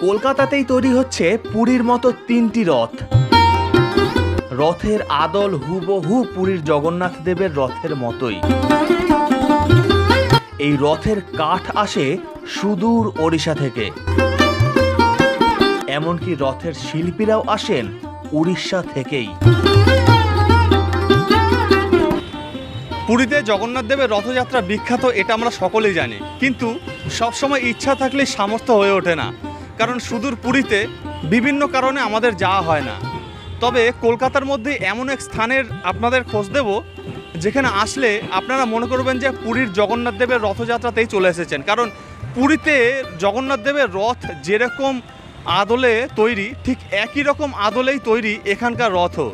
কলকাতাতেই তৈরি হচ্ছে পুরীর মতো 3টি রথ। রথের আদল হুবহু পুরীর জগন্নাথ দেবের রথের মতোই। এই রথের কাঠ আসে সুদূর ওড়িশা থেকে, এমনকি রথের শিল্পীরাও আসেন উড়িষ্যা থেকেই। পুরীতে জগন্নাথ দেবের রথযাত্রা বিখ্যাত, এটা আমরা সকলেই জানি, কিন্তু সবসময় ইচ্ছা থাকলে সামর্থ্য হয়ে ওঠে না, কারণ সুদূর পুরীতে বিভিন্ন কারণে আমাদের যাওয়া হয় না। তবে কলকাতার মধ্যে এমন এক স্থানের আপনাদের খোঁজ দেব, যেখানে আসলে আপনারা মনে করবেন যে পুরীর জগন্নাথ দেবের রথযাত্রাতেই চলে এসেছেন। কারণ পুরীতে জগন্নাথ দেবের রথ যেরকম আদলে তৈরি, ঠিক একই রকম আদলেই তৈরি এখানকার রথও।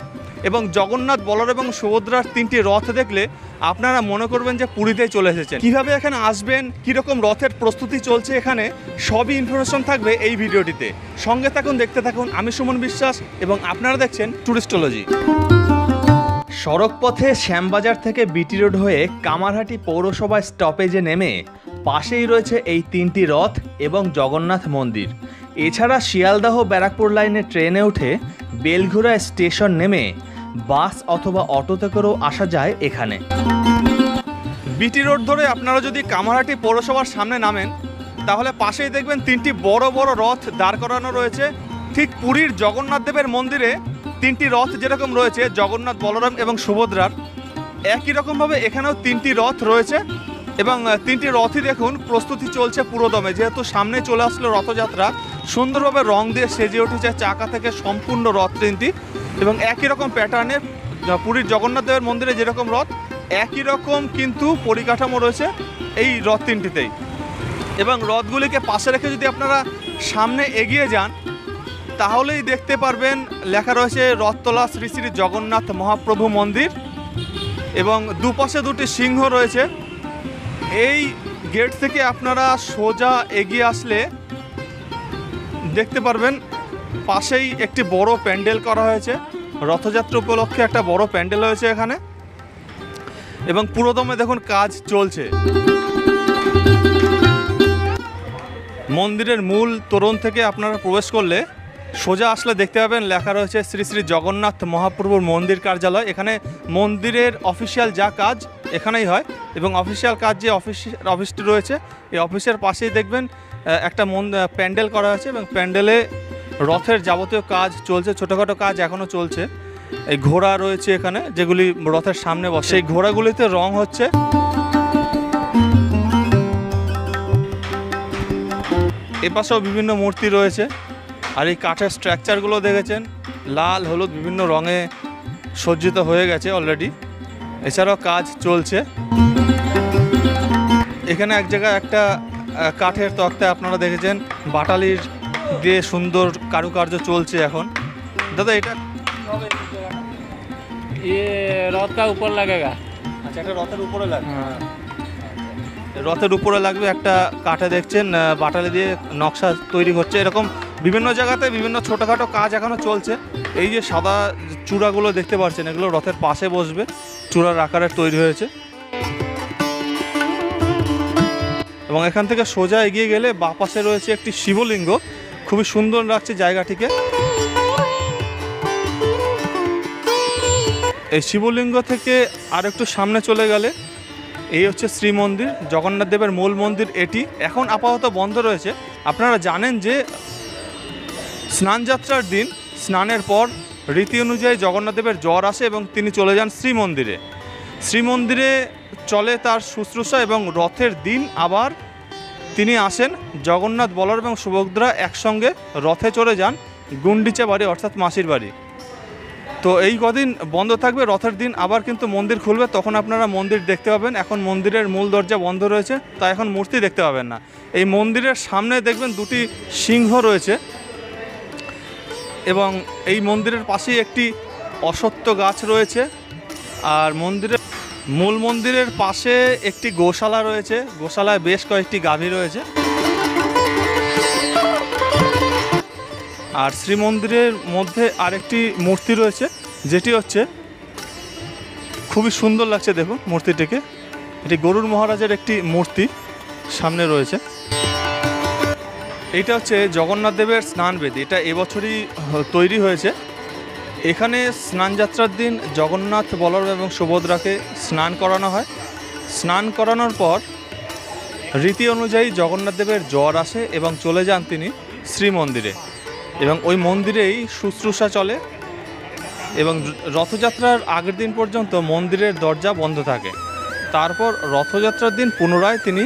এবং জগন্নাথ, বলরাম এবং সুভদ্রার 3টি রথ দেখলে আপনারা মনে করবেন যে পুরীতেই চলে এসেছেন। কীভাবে এখানে আসবেন, কীরকম রথের প্রস্তুতি চলছে এখানে, সবই ইনফরমেশন থাকবে এই ভিডিওটিতে। সঙ্গে থাকুন, দেখতে থাকুন। আমি সুমন বিশ্বাস এবং আপনারা দেখছেন টুরিস্টোলজি। সড়ক পথে শ্যামবাজার থেকে বিটি রোড হয়ে কামারহাটি পৌরসভা স্টপেজে নেমে পাশেই রয়েছে এই 3টি রথ এবং জগন্নাথ মন্দির। এছাড়া শিয়ালদাহ ব্যারাকপুর লাইনে ট্রেনে উঠে বেলঘুরা স্টেশন নেমে বাস অথবা অটোতে করেও আসা যায় এখানে। বিটি রোড ধরে আপনারা যদি কামারহাটি পৌরসভার সামনে নামেন, তাহলে পাশেই দেখবেন 3টি বড় বড় রথ দাঁড় করানো রয়েছে। ঠিক পুরীর জগন্নাথ দেবের মন্দিরে 3টি রথ যেরকম রয়েছে জগন্নাথ, বলরাম এবং সুভদ্রার, একই রকমভাবে এখানেও 3টি রথ রয়েছে। এবং 3টি রথই দেখুন প্রস্তুতি চলছে পুরোদমে, যেহেতু সামনে চলে আসলো রথযাত্রা। সুন্দরভাবে রং দিয়ে সেজে উঠেছে চাকা থেকে সম্পূর্ণ রথ 3টি, এবং একই রকম প্যাটার্নে পুরীর জগন্নাথ দেবের মন্দিরে যেরকম রথ, একই রকম কিন্তু পরিকাঠামো রয়েছে এই রথ 3টিতেই। এবং রথগুলিকে পাশে রেখে যদি আপনারা সামনে এগিয়ে যান, তাহলেই দেখতে পারবেন লেখা রয়েছে রথতলা শ্রী শ্রী জগন্নাথ মহাপ্রভু মন্দির, এবং দুপাশে 2টি সিংহ রয়েছে। এই গেট থেকে আপনারা সোজা এগিয়ে আসলে দেখতে পারবেন পাশেই একটি বড় প্যান্ডেল করা হয়েছে। রথযাত্রা উপলক্ষে একটা বড় প্যান্ডেল হয়েছে এখানে, এবং পুরোদমে দেখুন কাজ চলছে। মন্দিরের মূল তোরণ থেকে আপনারা প্রবেশ করলে সোজা আসলে দেখতে পাবেন লেখা রয়েছে শ্রী শ্রী জগন্নাথ মহাপ্রভুর মন্দির কার্যালয়। এখানে মন্দিরের অফিসিয়াল যা কাজ এখানেই হয়, এবং অফিসিয়াল কাজ যে অফিসটি রয়েছে, এই অফিসের পাশেই দেখবেন একটা প্যান্ডেল করা হয়েছে, এবং প্যান্ডেলে রথের যাবতীয় কাজ চলছে। ছোটোখাটো কাজ এখনও চলছে। এই ঘোড়া রয়েছে এখানে, যেগুলি রথের সামনে বসে, সেই ঘোড়াগুলিতে রং হচ্ছে। এপাশেও বিভিন্ন মূর্তি রয়েছে। আর এই কাঠের স্ট্রাকচারগুলো দেখেছেন, লাল হলুদ বিভিন্ন রঙে সজ্জিত হয়ে গেছে অলরেডি। এছাড়াও কাজ চলছে। এখানে এক জায়গায় একটা কাঠের তক্তায় আপনারা দেখেছেন বাটালির দিয়ে সুন্দর কারুকার্য চলছে এখন। দাদা, এটা रथ का ऊपर लगेगा। আচ্ছা, এটা রথের উপরে লাগবে। রথের উপরে লাগবে একটা কাঠে দেখছেন বাটালি দিয়ে নকশা তৈরি হচ্ছে। এরকম বিভিন্ন জায়গাতে বিভিন্ন ছোটোখাটো কাজ এখনও চলছে। এই যে সাদা চূড়াগুলো দেখতে পাচ্ছেন, এগুলো রথের পাশে বসবে, চূড়ার আকারে তৈরি হয়েছে। এবং এখান থেকে সোজা এগিয়ে গেলে বাঁ পাশে রয়েছে একটি শিবলিঙ্গ, খুবই সুন্দর লাগছে জায়গাটিকে। এই শিবলিঙ্গ থেকে আর একটু সামনে চলে গেলে এই হচ্ছে শ্রীমন্দির, জগন্নাথ দেবের মূল মন্দির এটি। এখন আপাতত বন্ধ রয়েছে। আপনারা জানেন যে স্নানযাত্রার দিন, স্নানের পর রীতি অনুযায়ী জগন্নাথ দেবের জ্বর আসে এবং তিনি চলে যান শ্রীমন্দিরে। শ্রীমন্দিরে চলে তার শুশ্রূষা, এবং রথের দিন আবার তিনি আসেন। জগন্নাথ, বলরাম এবং সুভদ্রা একসঙ্গে রথে চড়ে যান গুন্ডিচা বাড়ি, অর্থাৎ মাসির বাড়ি। তো এই কদিন বন্ধ থাকবে, রথের দিন আবার কিন্তু মন্দির খুলবে, তখন আপনারা মন্দির দেখতে পাবেন। এখন মন্দিরের মূল দরজা বন্ধ রয়েছে, তাই এখন মূর্তি দেখতে পাবেন না। এই মন্দিরের সামনে দেখবেন 2টি সিংহ রয়েছে, এবং এই মন্দিরের পাশেই একটি অশ্বত্থ গাছ রয়েছে। আর মূল মন্দিরের পাশে একটি গোশালা রয়েছে, গোশালায় বেশ কয়েকটি গাভী রয়েছে। আর শ্রীমন্দিরের মধ্যে আরেকটি মূর্তি রয়েছে, যেটি হচ্ছে খুবই সুন্দর লাগছে। দেখুন মূর্তিটিকে, এটি গরুর মহারাজের একটি মূর্তি সামনে রয়েছে। এইটা হচ্ছে জগন্নাথ দেবের স্নান বেদি। এটা এবছরই তৈরি হয়েছে। এখানে স্নানযাত্রার দিন জগন্নাথ, বলরাম এবং সুভদ্রাকে স্নান করানো হয়। স্নান করানোর পর রীতি অনুযায়ী জগন্নাথ দেবের জ্বর আসে এবং চলে যান তিনি শ্রীমন্দিরে, এবং ওই মন্দিরেই শুশ্রূষা চলে এবং রথযাত্রার আগের দিন পর্যন্ত মন্দিরের দরজা বন্ধ থাকে। তারপর রথযাত্রার দিন পুনরায় তিনি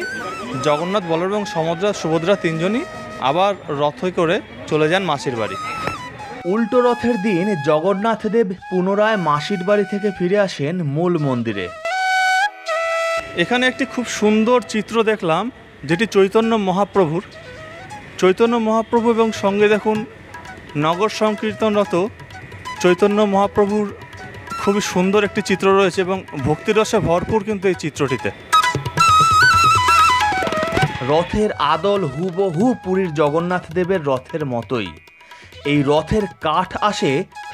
জগন্নাথ, বলরাম এবং সুভদ্রা তিনজনই আবার রথে করে চলে যান মাসির বাড়ি। উল্টো রথের দিন জগন্নাথ দেব পুনরায় মাসির বাড়ি থেকে ফিরে আসেন মূল মন্দিরে। এখানে একটি খুব সুন্দর চিত্র দেখলাম, যেটি চৈতন্য মহাপ্রভু এবং সঙ্গে দেখুন নগর সংকীর্তনরত চৈতন্য মহাপ্রভুর খুবই সুন্দর একটি চিত্র রয়েছে এবং ভক্তিরসে ভরপুর কিন্তু এই চিত্রটিতে। রথের আদল হুবহু পুরীর জগন্নাথ দেবের রথের মতোই। এই রথের কাঠ আসে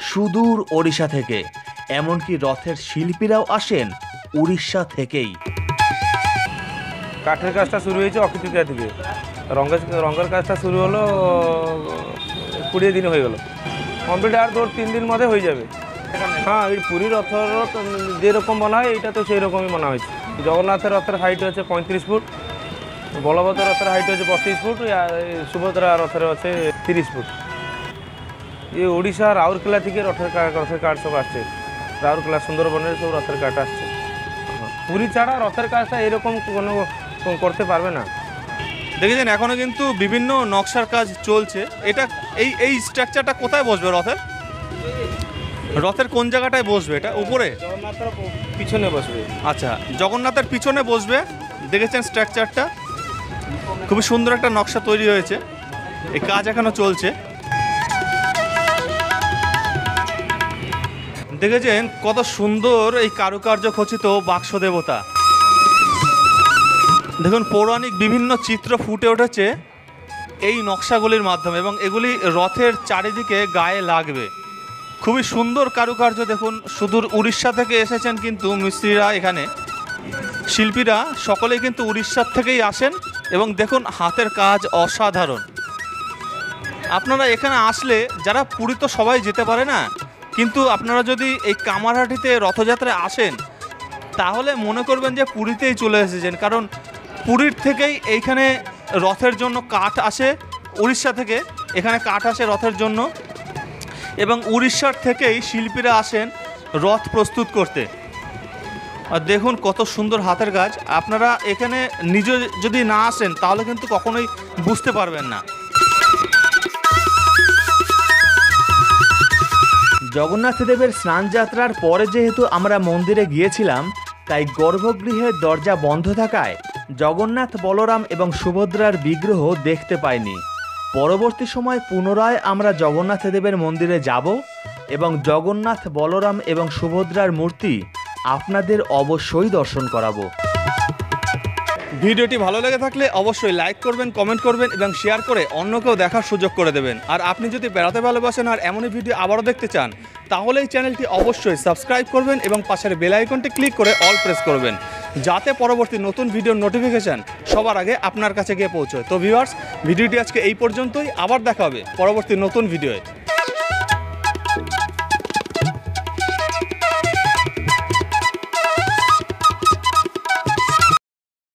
সুদূর ওড়িশা থেকে, এমনকি রথের শিল্পীরাও আসেন উড়িষ্যা থেকেই। কাঠের কাজটা শুরু হয়েছে অক্ষয় তৃতীয়া থেকে, রঙের কাজটা শুরু হলো 20 দিন হয়ে গেল, কমপ্লিট আর 3 দিন মধ্যে হয়ে যাবে। হ্যাঁ, এই পুরীর রথ যেরকম বলা হয় এইটা তো সেই রকমই মনে হয়েছে। জগন্নাথের রথের হাইট হচ্ছে 35 ফুট, বলভদ্র রথের হাইট হচ্ছে 32 ফুট, সুভদ্রা রথের হচ্ছে 30 ফুট। এই ওড়িশা রাউরকেলা থেকে রথের কাঠ সব আসছে, রাউরকেলা সুন্দরবনের সব রথের কাঠ আসছে। পুরী ছাড়া রথের কাজটা এরকম কোনো করতে পারবে না। দেখেছেন এখনও কিন্তু বিভিন্ন নকশার কাজ চলছে। এটা এই স্ট্রাকচারটা কোথায় বসবে রথের কোন জায়গাটায় বসবে? এটা উপরে জগন্নাথের পিছনে বসবে। আচ্ছা, জগন্নাথের পিছনে বসবে। দেখেছেন স্ট্রাকচারটা খুবই সুন্দর একটা নকশা তৈরি হয়েছে। এই কাজ এখনো চলছে। দেখেছেন কত সুন্দর এই কারুকার্য খচিত বাক্স দেবতা। দেখুন পৌরাণিক বিভিন্ন চিত্র ফুটে উঠেছে এই নকশাগুলির মাধ্যমে, এবং এগুলি রথের চারিদিকে গায়ে লাগবে। খুবই সুন্দর কারুকার্য। দেখুন সুদূর উড়িষ্যা থেকে এসেছেন কিন্তু মিস্ত্রিরা, এখানে শিল্পীরা সকলেই কিন্তু উড়িষ্যার থেকেই আসেন, এবং দেখুন হাতের কাজ অসাধারণ। আপনারা এখানে আসলে, যারা পুরী তো সবাই যেতে পারে না, কিন্তু আপনারা যদি এই কামারহাটিতে রথযাত্রায় আসেন তাহলে মনে করবেন যে পুরীতেই চলে এসেছেন, কারণ পুরীর থেকেই এইখানে রথের জন্য কাঠ আসে, উড়িষ্যা থেকে এখানে কাঠ আসে রথের জন্য, এবং উড়িষ্যার থেকেই শিল্পীরা আসেন রথ প্রস্তুত করতে। আর দেখুন কত সুন্দর হাতের কাজ। আপনারা এখানে নিজে যদি না আসেন তাহলে কিন্তু কখনোই বুঝতে পারবেন না। জগন্নাথ দেবের স্নানযাত্রার পরে যেহেতু আমরা মন্দিরে গিয়েছিলাম, তাই গর্ভগৃহের দরজা বন্ধ থাকায় জগন্নাথ, বলরাম এবং সুভদ্রার বিগ্রহ দেখতে পাইনি। পরবর্তী সময় পুনরায় আমরা জগন্নাথ দেবের মন্দিরে যাব এবং জগন্নাথ, বলরাম এবং সুভদ্রার মূর্তি আপনাদের অবশ্যই দর্শন করাবো। ভিডিওটি ভালো লেগে থাকলে অবশ্যই লাইক করবেন, কমেন্ট করবেন এবং শেয়ার করে অন্যকেও দেখার সুযোগ করে দেবেন। আর আপনি যদি বেড়াতে ভালোবাসেন আর এমনই ভিডিও আবারও দেখতে চান তাহলে এই চ্যানেলটি অবশ্যই সাবস্ক্রাইব করবেন এবং পাশের বেল আইকনটি ক্লিক করে অল প্রেস করবেন, যাতে পরবর্তী নতুন ভিডিওর নোটিফিকেশান সবার আগে আপনার কাছে গিয়ে পৌঁছয়। তো ভিউয়ার্স, ভিডিওটি আজকে এই পর্যন্তই। আবার দেখা হবে পরবর্তী নতুন ভিডিওয়ে।